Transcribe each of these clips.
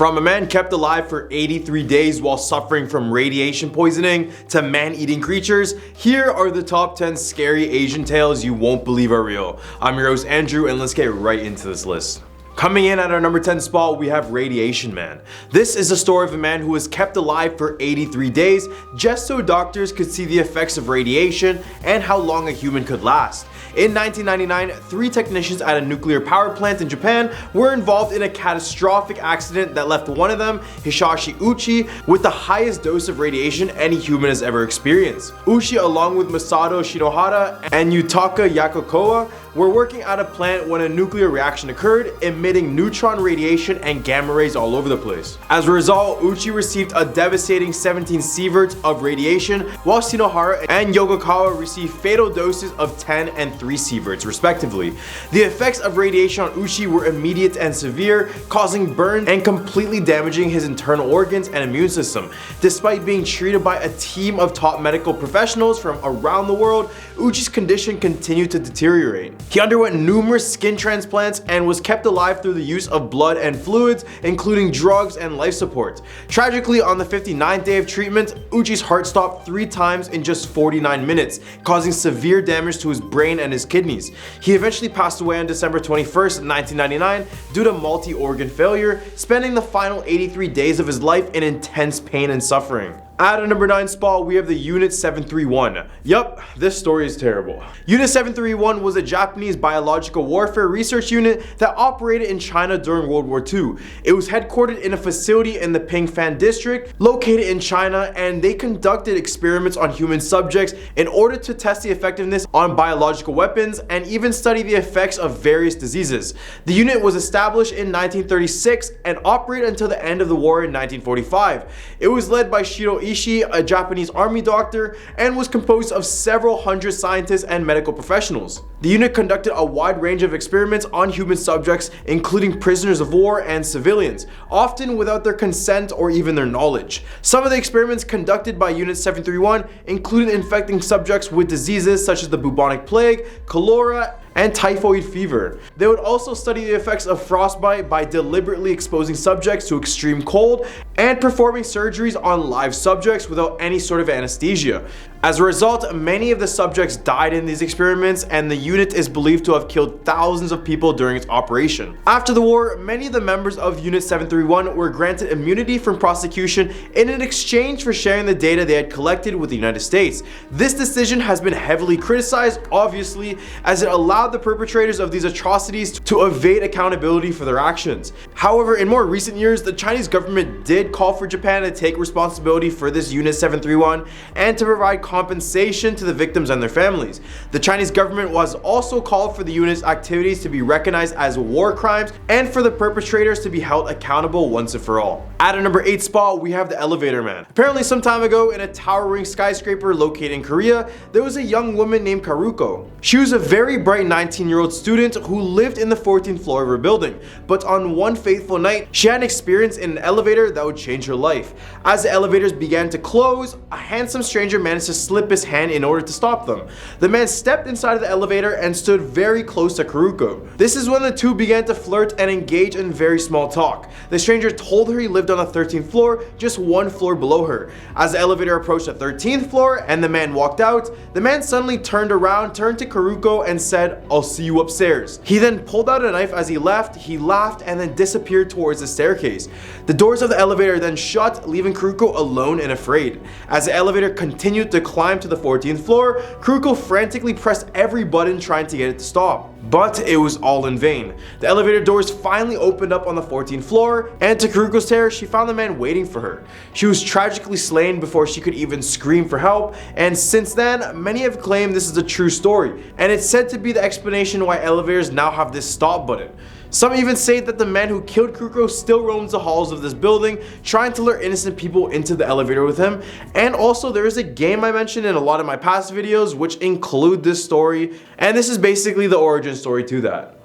From a man kept alive for 83 days while suffering from radiation poisoning to man-eating creatures, here are the top 10 scary Asian tales you won't believe are real. I'm your host Andrew, and let's get right into this list. Coming in at our number 10 spot, we have Radiation Man. This is the story of a man who was kept alive for 83 days just so doctors could see the effects of radiation and how long a human could last. In 1999, 3 technicians at a nuclear power plant in Japan were involved in a catastrophic accident that left one of them, Hisashi Uchi, with the highest dose of radiation any human has ever experienced. Uchi, along with Masato Shinohara and Yutaka Yakokoa, were working at a plant when a nuclear reaction occurred, emitting neutron radiation and gamma rays all over the place. As a result, Uchi received a devastating 17 sieverts of radiation, while Shinohara and Yokokawa received fatal doses of 10 and 3 sieverts respectively. The effects of radiation on Uchi were immediate and severe, causing burns and completely damaging his internal organs and immune system. Despite being treated by a team of top medical professionals from around the world, Uchi's condition continued to deteriorate. He underwent numerous skin transplants and was kept alive through the use of blood and fluids, including drugs and life support. Tragically, on the 59th day of treatment, Uchi's heart stopped 3 times in just 49 minutes, causing severe damage to his brain and his kidneys. He eventually passed away on December 21st, 1999 due to multi-organ failure, spending the final 83 days of his life in intense pain and suffering. At a number 9 spot, we have the Unit 731. Yup, this story is terrible. Unit 731 was a Japanese biological warfare research unit that operated in China during World War II. It was headquartered in a facility in the Pingfan district, located in China, and they conducted experiments on human subjects in order to test the effectiveness on biological weapons and even study the effects of various diseases. The unit was established in 1936 and operated until the end of the war in 1945. It was led by Shiro Ishii, a Japanese army doctor, and was composed of several hundred scientists and medical professionals. The unit conducted a wide range of experiments on human subjects, including prisoners of war and civilians, often without their consent or even their knowledge. Some of the experiments conducted by Unit 731 included infecting subjects with diseases such as the bubonic plague, cholera, and typhoid fever. They would also study the effects of frostbite by deliberately exposing subjects to extreme cold and performing surgeries on live subjects without any sort of anesthesia. As a result, many of the subjects died in these experiments, and the unit is believed to have killed thousands of people during its operation. After the war, many of the members of Unit 731 were granted immunity from prosecution in an exchange for sharing the data they had collected with the United States. This decision has been heavily criticized, obviously, as it allowed the perpetrators of these atrocities to evade accountability for their actions. However, in more recent years, the Chinese government did call for Japan to take responsibility for this Unit 731 and to provide compensation to the victims and their families. The Chinese government was also called for the unit's activities to be recognized as war crimes and for the perpetrators to be held accountable once and for all. At a number 8 spot, we have the Elevator Man. Apparently some time ago, in a towering skyscraper located in Korea, there was a young woman named Karuko. She was a very bright 19-year-old student who lived in the 14th floor of her building, but on one fateful night, she had an experience in an elevator that would change her life. As the elevators began to close, a handsome stranger managed to slip his hand in order to stop them. The man stepped inside of the elevator and stood very close to Karuko. This is when the two began to flirt and engage in very small talk. The stranger told her he lived on the 13th floor, just 1 floor below her. As the elevator approached the 13th floor and the man walked out, the man suddenly turned around, turned to Karuko and said, "I'll see you upstairs." He then pulled out a knife as he left, he laughed and then disappeared towards the staircase. The doors of the elevator then shut, leaving Karuko alone and afraid. As the elevator continued to climb to the 14th floor, Karuko frantically pressed every button trying to get it to stop. But it was all in vain. The elevator doors finally opened up on the 14th floor, and to Karuko's terror, she found the man waiting for her. She was tragically slain before she could even scream for help, and since then, many have claimed this is a true story, and it's said to be the explanation why elevators now have this stop button. Some even say that the man who killed Karuko still roams the halls of this building, trying to lure innocent people into the elevator with him. And also, there is a game I mentioned in a lot of my past videos which include this story, and this is basically the origin story to that.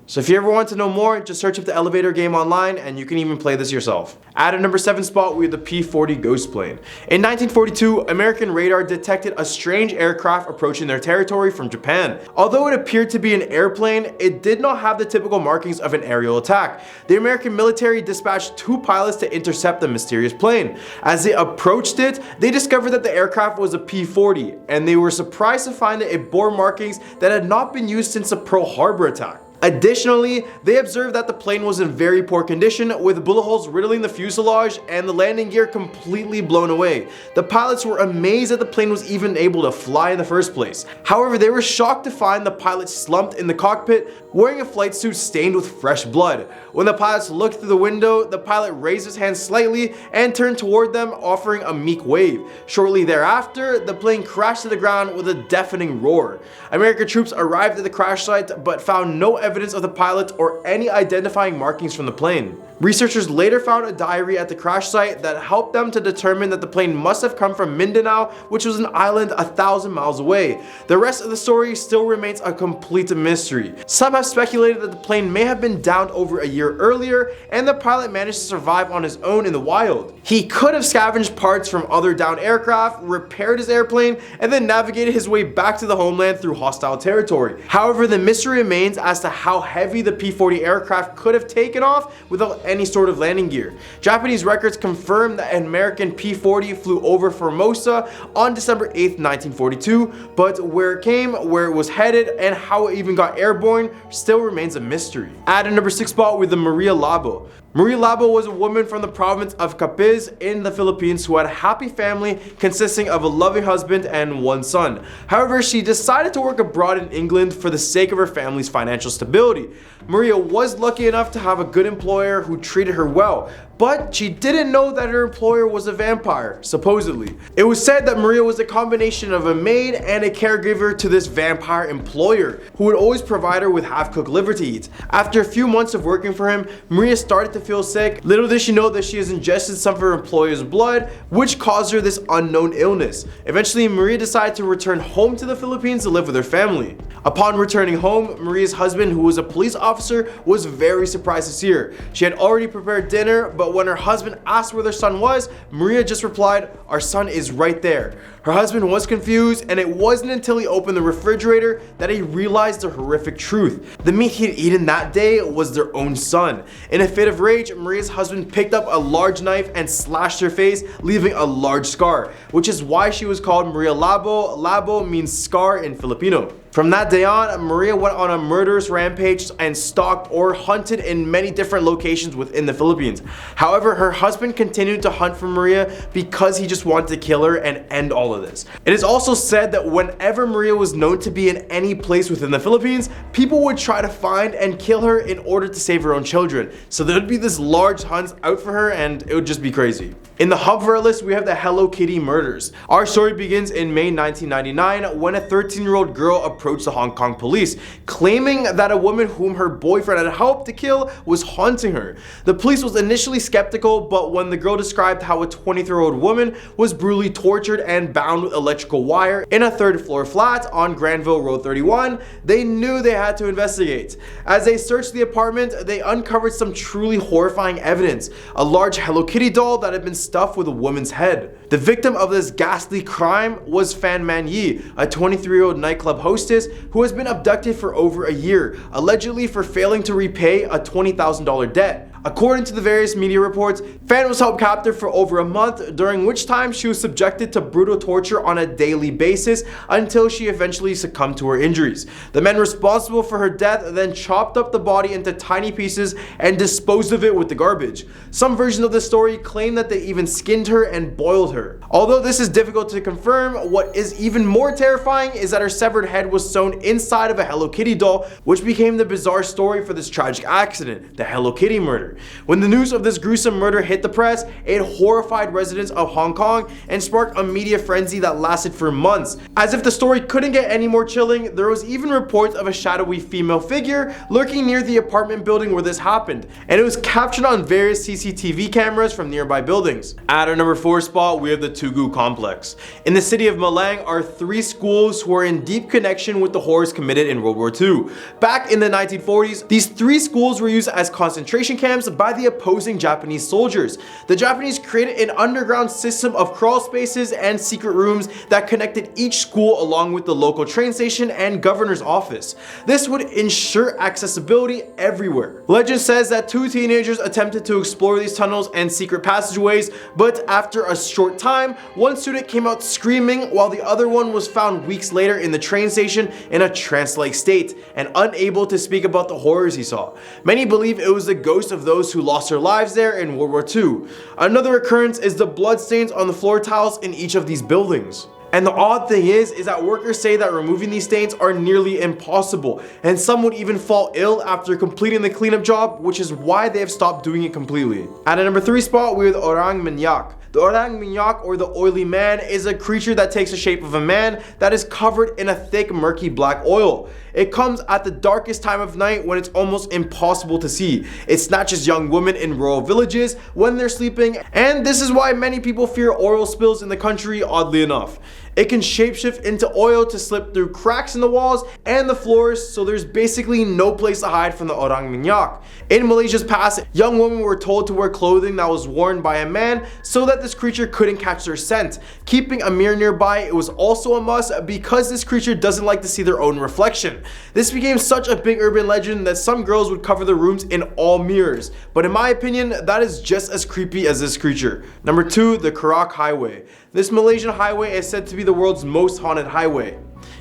So if you ever want to know more, just search up the elevator game online and you can even play this yourself. At a number 7 spot, we have the P-40 ghost plane. In 1942, American radar detected a strange aircraft approaching their territory from Japan. Although it appeared to be an airplane, it did not have the typical markings of an aerial attack. The American military dispatched 2 pilots to intercept the mysterious plane. As they approached it, they discovered that the aircraft was a P-40, and they were surprised to find that it bore markings that had not been used since the Pearl Harbor attack. Additionally, they observed that the plane was in very poor condition, with bullet holes riddling the fuselage and the landing gear completely blown away. The pilots were amazed that the plane was even able to fly in the first place. However, they were shocked to find the pilot slumped in the cockpit, wearing a flight suit stained with fresh blood. When the pilots looked through the window, the pilot raised his hand slightly and turned toward them, offering a meek wave. Shortly thereafter, the plane crashed to the ground with a deafening roar. American troops arrived at the crash site but found no evidence of the pilot or any identifying markings from the plane. Researchers later found a diary at the crash site that helped them to determine that the plane must have come from Mindanao, which was an island 1,000 miles away. The rest of the story still remains a complete mystery. Some have speculated that the plane may have been downed over a year earlier and the pilot managed to survive on his own in the wild. He could have scavenged parts from other downed aircraft, repaired his airplane, and then navigated his way back to the homeland through hostile territory. However, the mystery remains as to how heavy the P-40 aircraft could have taken off without any sort of landing gear. Japanese records confirm that an American P-40 flew over Formosa on December 8th, 1942, but where it came, where it was headed, and how it even got airborne still remains a mystery. At a number 6 spot with the Maria Labo. Maria Labo was a woman from the province of Capiz in the Philippines who had a happy family consisting of a loving husband and 1 son. However, she decided to work abroad in England for the sake of her family's financial stability. Maria was lucky enough to have a good employer who treated her well, but she didn't know that her employer was a vampire, supposedly. It was said that Maria was a combination of a maid and a caregiver to this vampire employer, who would always provide her with half-cooked liver to eat. After a few months of working for him, Maria started to feel sick. Little did she know that she has ingested some of her employer's blood, which caused her this unknown illness. Eventually, Maria decided to return home to the Philippines to live with her family. Upon returning home, Maria's husband, who was a police officer, was very surprised to see her. She had already prepared dinner, but when her husband asked where their son was, Maria just replied, "Our son is right there." Her husband was confused, and it wasn't until he opened the refrigerator that he realized the horrific truth. The meat he had eaten that day was their own son. In a fit of rage, Maria's husband picked up a large knife and slashed her face, leaving a large scar, which is why she was called Maria Labo. Labo means scar in Filipino. From that day on, Maria went on a murderous rampage and stalked or hunted in many different locations within the Philippines. However, her husband continued to hunt for Maria because he just wanted to kill her and end all of this. It is also said that whenever Maria was known to be in any place within the Philippines, people would try to find and kill her in order to save her own children. So there would be this large hunt out for her and it would just be crazy. In the hub for our list, we have the Hello Kitty murders. Our story begins in May 1999 when a 13-year-old girl approached the Hong Kong police, claiming that a woman whom her boyfriend had helped to kill was haunting her. The police was initially skeptical, but when the girl described how a 23-year-old woman was brutally tortured and bound with electrical wire in a 3rd-floor flat on Granville Road 31, they knew they had to investigate. As they searched the apartment, they uncovered some truly horrifying evidence: a large Hello Kitty doll that had been stuffed with a woman's head. The victim of this ghastly crime was Fan Man Yi, a 23-year-old nightclub hostess who has been abducted for over a year, allegedly for failing to repay a $20,000 debt. According to the various media reports, Fan was held captive for over a month, during which time she was subjected to brutal torture on a daily basis until she eventually succumbed to her injuries. The men responsible for her death then chopped up the body into tiny pieces and disposed of it with the garbage. Some versions of the story claim that they even skinned her and boiled her. Although this is difficult to confirm, what is even more terrifying is that her severed head was sewn inside of a Hello Kitty doll, which became the bizarre story for this tragic accident, the Hello Kitty murders. everywhere. When the news of this gruesome murder hit the press, it horrified residents of Hong Kong and sparked a media frenzy that lasted for months. As if the story couldn't get any more chilling, there was even reports of a shadowy female figure lurking near the apartment building where this happened, and it was captured on various CCTV cameras from nearby buildings. At our number 4 spot, we have the Tugu Complex. In the city of Malang are 3 schools who are in deep connection with the horrors committed in World War II. Back in the 1940s, these 3 schools were used as concentration camps by the opposing Japanese soldiers. The Japanese created an underground system of crawl spaces and secret rooms that connected each school along with the local train station and governor's office. This would ensure accessibility everywhere. Legend says that 2 teenagers attempted to explore these tunnels and secret passageways, but after a short time, one student came out screaming while the other one was found weeks later in the train station in a trance-like state and unable to speak about the horrors he saw. Many believe it was the ghost of those who lost their lives there in World War II. Another occurrence is the bloodstains on the floor tiles in each of these buildings. And the odd thing is that workers say that removing these stains are nearly impossible, and some would even fall ill after completing the cleanup job, which is why they have stopped doing it completely. At a number 3 spot, we have the Orang Minyak. The Orang Minyak, or the oily man, is a creature that takes the shape of a man that is covered in a thick, murky black oil. It comes at the darkest time of night when it's almost impossible to see. It snatches young women in rural villages when they're sleeping, and this is why many people fear oil spills in the country, oddly enough. It can shapeshift into oil to slip through cracks in the walls and the floors, so there's basically no place to hide from the Orang Minyak. In Malaysia's past, young women were told to wear clothing that was worn by a man so that this creature couldn't catch their scent. Keeping a mirror nearby, it was also a must because this creature doesn't like to see their own reflection. This became such a big urban legend that some girls would cover their rooms in all mirrors, but in my opinion, that is just as creepy as this creature. Number 2, the Karak Highway. This Malaysian highway is said to be the world's most haunted highway.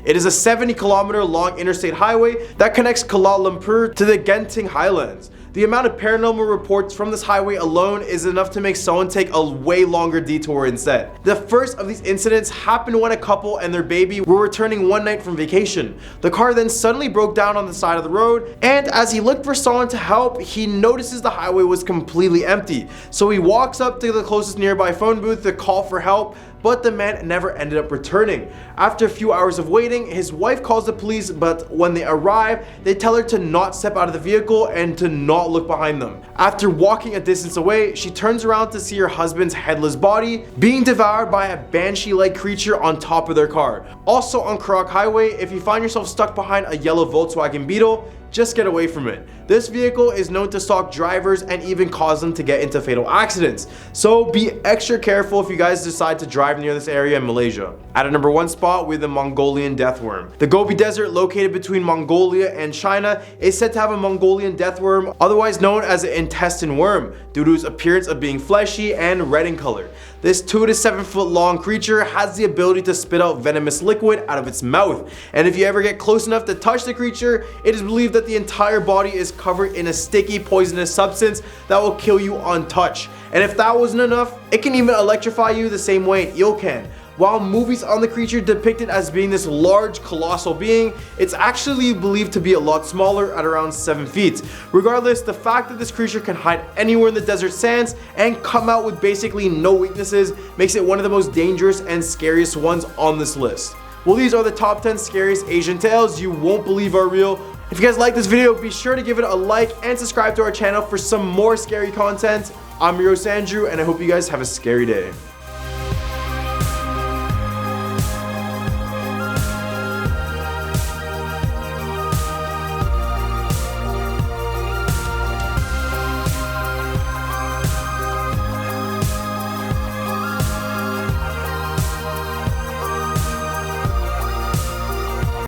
It is a 70-kilometer long interstate highway that connects Kuala Lumpur to the Genting Highlands. The amount of paranormal reports from this highway alone is enough to make someone take a way longer detour instead. The first of these incidents happened when a couple and their baby were returning one night from vacation. The car then suddenly broke down on the side of the road, and as he looked for someone to help, he notices the highway was completely empty. So he walks up to the closest nearby phone booth to call for help, but the man never ended up returning. After a few hours of waiting, his wife calls the police, but when they arrive, they tell her to not step out of the vehicle and to not look behind them. After walking a distance away, she turns around to see her husband's headless body being devoured by a banshee-like creature on top of their car. Also on Karak Highway, if you find yourself stuck behind a yellow Volkswagen Beetle, just get away from it. This vehicle is known to stalk drivers and even cause them to get into fatal accidents. So be extra careful if you guys decide to drive near this area in Malaysia. At a number 1 spot, we have the Mongolian death worm. The Gobi Desert, located between Mongolia and China, is said to have a Mongolian death worm, otherwise known as an intestine worm, due to its appearance of being fleshy and red in color. This 2 to 7 foot long creature has the ability to spit out venomous liquid out of its mouth, and if you ever get close enough to touch the creature, it is believed that the entire body is covered in a sticky, poisonous substance that will kill you on touch. And if that wasn't enough, it can even electrify you the same way an eel can. While movies on the creature depict it as being this large, colossal being, it's actually believed to be a lot smaller at around 7 feet. Regardless, the fact that this creature can hide anywhere in the desert sands and come out with basically no weaknesses makes it one of the most dangerous and scariest ones on this list. Well, these are the top 10 scariest Asian tales you won't believe are real. If you guys like this video, be sure to give it a like and subscribe to our channel for some more scary content. I'm your host Andrew, and I hope you guys have a scary day.